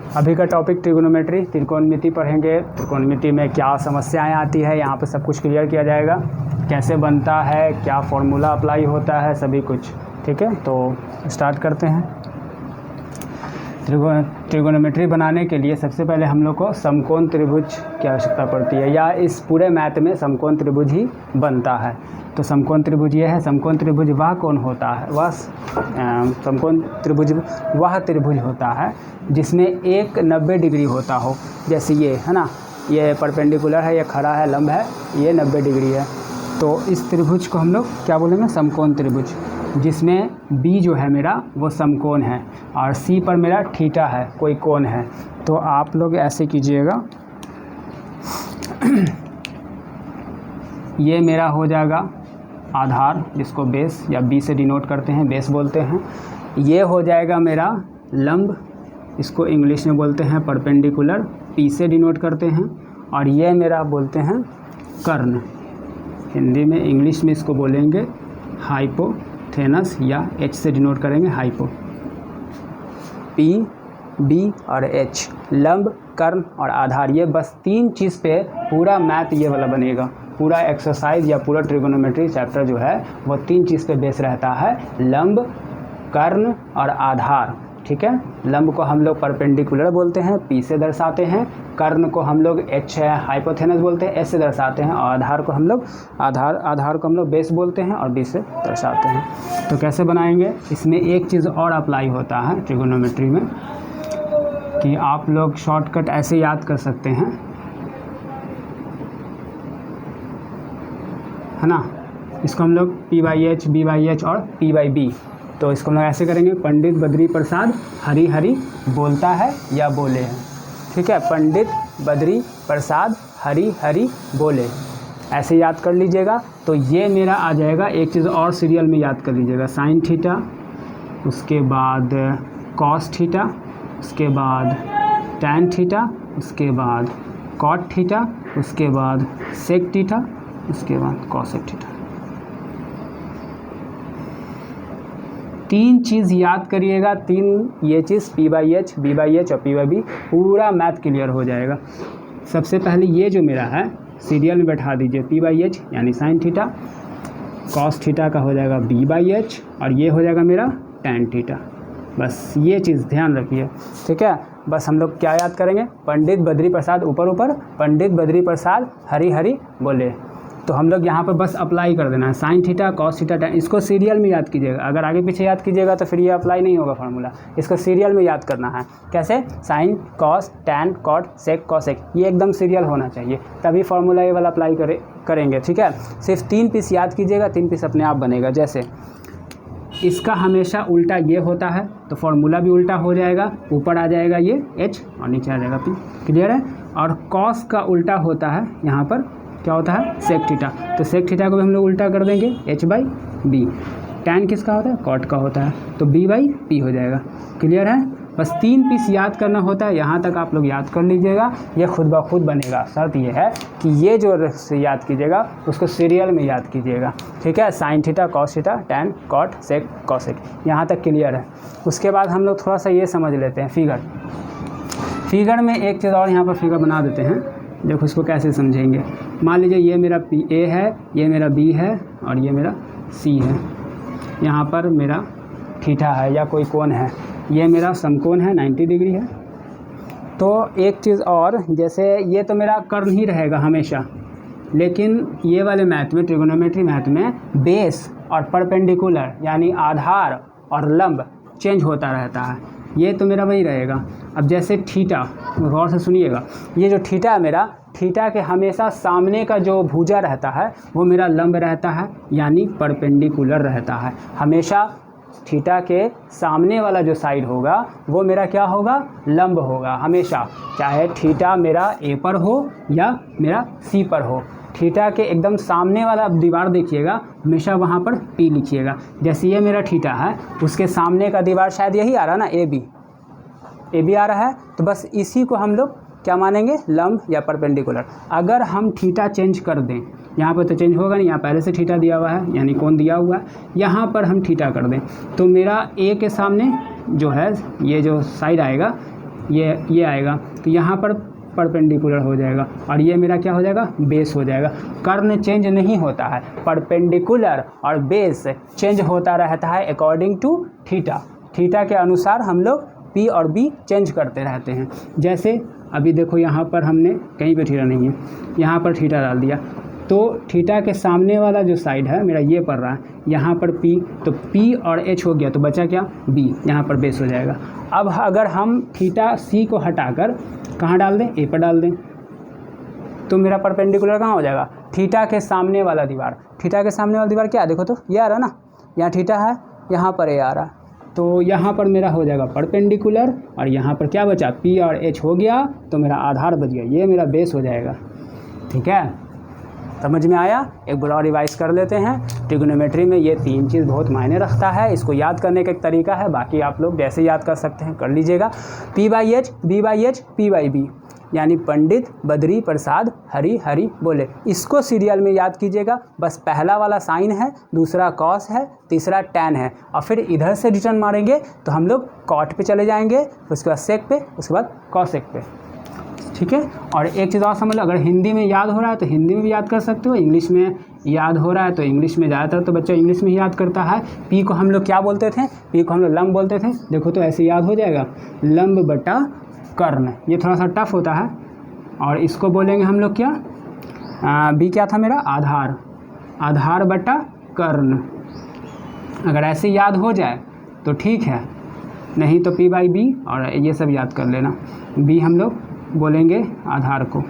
अभी का topic trigonometry, त्रिकोणमिति पढ़ेंगे। त्रिकोणमिति में क्या समस्याएं आती है, यहाँ पे सब कुछ क्लियर किया जाएगा। कैसे बनता है, क्या फॉर्मूला अप्लाई होता है, सभी कुछ। ठीक है, तो स्टार्ट करते हैं। ट्रिगोनोमेट्री बनाने के लिए सबसे पहले हम लोग को समकोण त्रिभुज की आवश्यकता पड़ती है, या इस पूरे मैथ में समकोण त्रिभुज ही बनता है। तो समकोण त्रिभुज ये है। समकोण त्रिभुज वह कोण होता है, समकोण त्रिभुज वह त्रिभुज होता है जिसमें एक 90 डिग्री होता हो। जैसे ये है ना, ये परपेंडिकुलर है, ये खड़ा है, लंब है, ये 90 डिग्री है। तो इस त्रिभुज को हम लोग क्या बोलेंगे? समकोण त्रिभुज, जिसमें बी जो है मेरा वो समकोण है और सी पर मेरा थीटा है, कोई कोण है। तो आप लोग ऐसे कीजिएगा, ये मेरा हो जाएगा आधार, जिसको बेस या बी से डिनोट करते हैं, बेस बोलते हैं। ये हो जाएगा मेरा लंब, इसको इंग्लिश में बोलते हैं परपेंडिकुलर, पी से डिनोट करते हैं। और ये मेरा बोलते हैं कर्ण, हिंदी में इंग्लिश में इसको बोलेंगे हाइपोथेनस, या एच से डिनोट करेंगे हाइपो। पी, बी और एच, लंब, कर्ण और आधार, ये बस 3 चीज़ पे पूरा मैथ ये वाला बनेगा। पूरा एक्सरसाइज या पूरा ट्रिगोनोमेट्री चैप्टर जो है वो 3 चीज़ पे बेस रहता है, लंब, कर्ण और आधार। ठीक है, लंब को हम लोग परपेंडिकुलर बोलते हैं, पी से दर्शाते हैं। कर्ण को हम लोग एच है हाइपोथेनस बोलते हैं, एस से दर्शाते हैं। और आधार को हम लोग आधार को हम लोग बेस बोलते हैं और बी से दर्शाते हैं। तो कैसे बनाएंगे? इसमें एक चीज़ और अप्लाई होता है ट्रिगोनोमेट्री में, कि आप लोग शॉर्टकट ऐसे याद कर सकते हैं, है ना। इसको हम लोग P/H, B/H और P/B, तो इसको हम लोग ऐसे करेंगे, पंडित बद्री प्रसाद हरी हरी बोलता है या बोले हैं। ठीक है, पंडित बद्री प्रसाद हरी हरी बोले, ऐसे याद कर लीजिएगा। तो ये मेरा आ जाएगा। एक चीज़ और सीरियल में याद कर लीजिएगा, साइन थीटा, उसके बाद कॉस थीटा, उसके बाद टैन थीटा, उसके बाद कॉट थीटा, उसके बाद सेक थीटा, उसके बाद कॉसेक थीटा। 3 चीज़ याद करिएगा, 3 ये चीज़ P/H, B/H और P/B, पूरा मैथ क्लियर हो जाएगा। सबसे पहले ये जो मेरा है सीरियल में बैठा दीजिए, P/H यानी साइन थीटा, कॉस थीटा का हो जाएगा B/H और ये हो जाएगा मेरा टैन थीटा। बस ये चीज़ ध्यान रखिए। ठीक है, बस हम लोग क्या याद करेंगे? पंडित बद्री प्रसाद, ऊपर ऊपर पंडित बद्री प्रसाद हरी हरी बोले। तो हम लोग यहाँ पर बस अप्लाई कर देना है, sine theta, cos theta, tan. इसको सीरियल में याद कीजिएगा, अगर आगे पीछे याद कीजिएगा तो फिर ये अप्लाई नहीं होगा फार्मूला। इसको सीरियल में याद करना है। कैसे? Sign, cos, tan, cot, sec, cosec, ये एकदम सीरियल होना चाहिए, तभी फार्मूला ये वाला अप्लाई करेंगे। ठीक है, सिर्फ 3 पीस याद कीजिएगा, 3 पीस अपने आप बनेगा। जैसे इसका हमेशा उल्टा ये होता है तो फार्मूला भी उल्टा हो जाएगा, ऊपर आ जाएगा ये एच और नीचे आ जाएगा पी। क्लियर है? और कॉस का उल्टा होता है, यहाँ पर क्या होता है? सेक थीटा, तो सेक थीटा को भी हम लोग उल्टा कर देंगे, H/B। टैन किसका होता है? कॉट का होता है, तो B/P हो जाएगा। क्लियर है? बस 3 पीस याद करना होता है, यहाँ तक आप लोग याद कर लीजिएगा, ये खुद ब खुद बनेगा। शर्त ये है कि ये जो याद कीजिएगा उसको सीरियल में याद कीजिएगा। ठीक है, sine theta, cos theta, tan, cot, sec, cosec, यहाँ तक क्लियर है। उसके बाद हम लोग थोड़ा सा ये समझ लेते हैं, फिगर में एक चीज़ और यहाँ पर फिगर बना देते हैं। देखो इसको कैसे समझेंगे। मान लीजिए ये मेरा A है, ये मेरा B है और ये मेरा C है। यहाँ पर मेरा थीटा है या कोई कोण है, ये मेरा समकोण है, 90 डिग्री है। तो एक चीज़ और, जैसे ये तो मेरा कर्ण ही रहेगा हमेशा, लेकिन ये वाले मैथ में, ट्रिगोनोमेट्री मैथ में, बेस और परपेंडिकुलर यानी आधार और लंब चेंज होता रहता है। ये तो मेरा वही रहेगा। अब जैसे थीटा, गौर से सुनिएगा, ये जो थीटा है मेरा, थीटा के हमेशा सामने का जो भुजा रहता है वो मेरा लंब रहता है, यानी परपेंडिकुलर रहता है। हमेशा थीटा के सामने वाला जो साइड होगा वो मेरा क्या होगा? लंब होगा हमेशा, चाहे थीटा मेरा A पर हो या मेरा C पर हो। थीटा के एकदम सामने वाला दीवार देखिएगा, हमेशा वहाँ पर P लिखिएगा। जैसे ये मेरा थीटा है, उसके सामने का दीवार शायद यही आ रहा है ना, AB आ रहा है, तो बस इसी को हम लोग क्या मानेंगे? लंब या परपेंडिकुलर। अगर हम थीटा चेंज कर दें, यहाँ पर तो चेंज होगा नहीं, यहाँ पहले से थीटा दिया हुआ है यानी कोण दिया हुआ है, यहाँ पर हम थीटा कर दें तो मेरा A के सामने जो है ये जो साइड आएगा ये आएगा, तो यहाँ पर परपेंडिकुलर हो जाएगा और ये मेरा क्या हो जाएगा, बेस हो जाएगा। कर्ण चेंज नहीं होता है, परपेंडिकुलर और बेस चेंज होता रहता है अकॉर्डिंग टू थीटा। थीटा के अनुसार हम लोग पी और बी चेंज करते रहते हैं। जैसे अभी देखो यहाँ पर हमने कहीं पे थीटा नहीं है, यहाँ पर थीटा डाल दिया, तो थीटा के सामने वाला जो साइड है मेरा ये पड़ रहा है, यहाँ पर पी, तो पी और एच हो गया, तो बचा क्या, बी, यहाँ पर बेस हो जाएगा। अब अगर हम थीटा सी को हटाकर कहाँ डाल दें, ए पर डाल दें, तो मेरा परपेंडिकुलर कहाँ हो जाएगा, थीटा के सामने वाला दीवार। थीटा के सामने वाला दीवार क्या है, देखो तो ये आ रहा ना, यहाँ थीटा है, यहाँ पर ए आ रहा, तो यहाँ पर मेरा हो जाएगा परपेंडिकुलर और यहाँ पर क्या बचा, पी और एच हो गया, तो मेरा आधार बच गया, ये मेरा बेस हो जाएगा। ठीक है, समझ में आया। एक बार और रिवाइज कर लेते हैं। ट्रिग्नोमेट्री में ये 3 चीज़ बहुत मायने रखता है, इसको याद करने का एक तरीका है, बाकी आप लोग जैसे याद कर सकते हैं कर लीजिएगा। P/H, B/H, P/B, यानी पंडित बद्री प्रसाद हरि हरि बोले, इसको सीरियल में याद कीजिएगा। बस पहला वाला साइन है, दूसरा कॉस है, तीसरा टैन है, और फिर इधर से रिटर्न मारेंगे तो हम लोग कॉट पे चले जाएंगे, उसके बाद सेक पे, उसके बाद कॉसेक पे। ठीक है, और एक चीज़ और समझ लो, अगर हिंदी में याद हो रहा है तो हिंदी में भी याद कर सकते हो, इंग्लिश में याद हो रहा है तो इंग्लिश में, ज़्यादातर तो बच्चा इंग्लिश में ही याद करता है। पी को हम लोग क्या बोलते थे, पी को हम लोग लंब बोलते थे, देखो तो ऐसे याद हो जाएगा, लंब बटा कर्ण। ये थोड़ा सा टफ होता है, और इसको बोलेंगे हम लोग क्या, बी क्या था मेरा, आधार, आधार बटा कर्ण। अगर ऐसे याद हो जाए तो ठीक है, नहीं तो P/B और ये सब याद कर लेना। बी हम लोग बोलेंगे आधार को,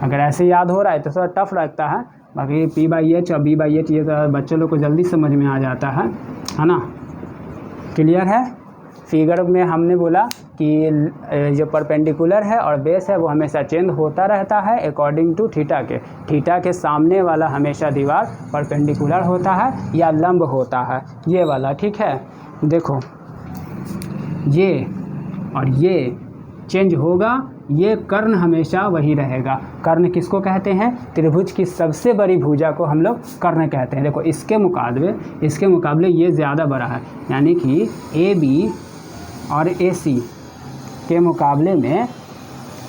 अगर ऐसे याद हो रहा है तो थोड़ा टफ लगता है, बाकी P/H और B/H ये तो बच्चों लोग को जल्दी समझ में आ जाता है ना। क्लियर है। फिगर में हमने बोला कि जो परपेंडिकुलर है और बेस है वो हमेशा चेंज होता रहता है अकॉर्डिंग टू थीटा के। थीटा के सामने वाला हमेशा दीवार परपेंडिकुलर होता है या लंब होता है, ये वाला। ठीक है, देखो ये और ये चेंज होगा, ये कर्ण हमेशा वही रहेगा। कर्ण किसको कहते हैं, त्रिभुज की सबसे बड़ी भुजा को हम लोग कर्ण कहते हैं। देखो इसके मुकाबले ये ज़्यादा बड़ा है, यानी कि AB और AC के मुकाबले में,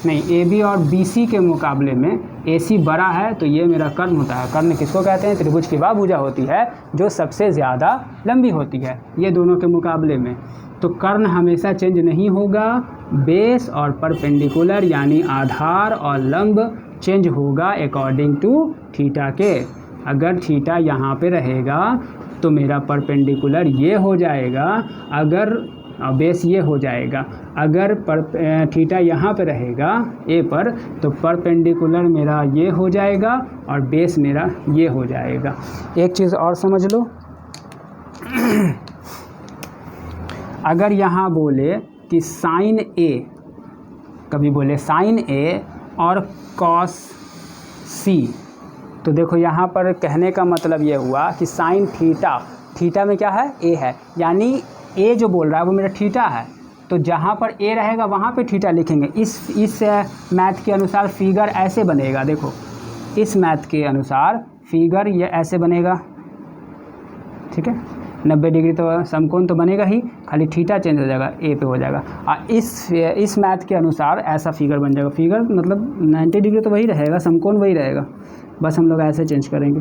नहीं AB और BC के मुकाबले में AC बड़ा है, तो ये मेरा कर्ण होता है। कर्ण किसको कहते हैं, त्रिभुज की वह भुजा होती है जो सबसे ज़्यादा लंबी होती है ये दोनों के मुकाबले में। तो कर्ण हमेशा चेंज नहीं होगा, बेस और परपेंडिकुलर यानी आधार और लंब चेंज होगा अकॉर्डिंग टू थीटा के। अगर थीटा यहाँ पे रहेगा तो मेरा परपेंडिकुलर ये हो जाएगा, अगर बेस ये हो जाएगा। अगर थीटा यहाँ पे रहेगा ए पर तो परपेंडिकुलर मेरा ये हो जाएगा और बेस मेरा ये हो जाएगा। एक चीज़ और समझ लो, अगर यहाँ बोले कि साइन ए, कभी बोले साइन ए और कॉस सी, तो देखो यहाँ पर कहने का मतलब ये हुआ कि साइन थीटा, थीटा में क्या है, ए है, यानी ए जो बोल रहा है वो मेरा थीटा है, तो जहाँ पर ए रहेगा वहाँ पे थीटा लिखेंगे। इस मैथ के अनुसार फिगर ऐसे बनेगा, देखो इस मैथ के अनुसार फिगर ये ऐसे बनेगा। ठीक है, 90 डिग्री तो समकोण तो बनेगा ही, खाली थीटा चेंज हो जाएगा, ए पे हो जाएगा। और इस मैथ के अनुसार ऐसा फिगर बन जाएगा। फिगर मतलब 90 डिग्री तो वही रहेगा, समकोण वही रहेगा, बस हम लोग ऐसे चेंज करेंगे,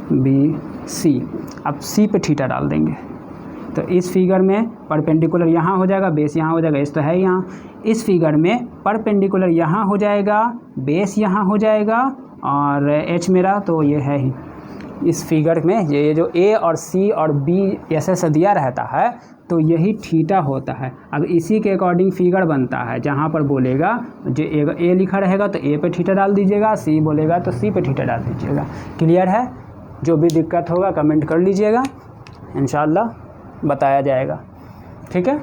ABC। अब सी पे थीटा डाल देंगे, तो इस फिगर में परपेंडिकुलर यहाँ हो जाएगा, बेस यहाँ हो जाएगा, इस तो है यहाँ। इस फिगर में परपेंडिकुलर यहाँ हो जाएगा, बेस यहाँ हो जाएगा, और एच मेरा तो ये है ही। इस फिगर में ये जो ए और सी और बी ऐसा दिया रहता है तो यही थीटा होता है। अब इसी के अकॉर्डिंग फिगर बनता है, जहाँ पर बोलेगा जो ए लिखा रहेगा तो ए पे थीटा डाल दीजिएगा, सी बोलेगा तो सी पे थीटा डाल दीजिएगा। क्लियर है। जो भी दिक्कत होगा कमेंट कर लीजिएगा, इंशाल्लाह बताया जाएगा। ठीक है।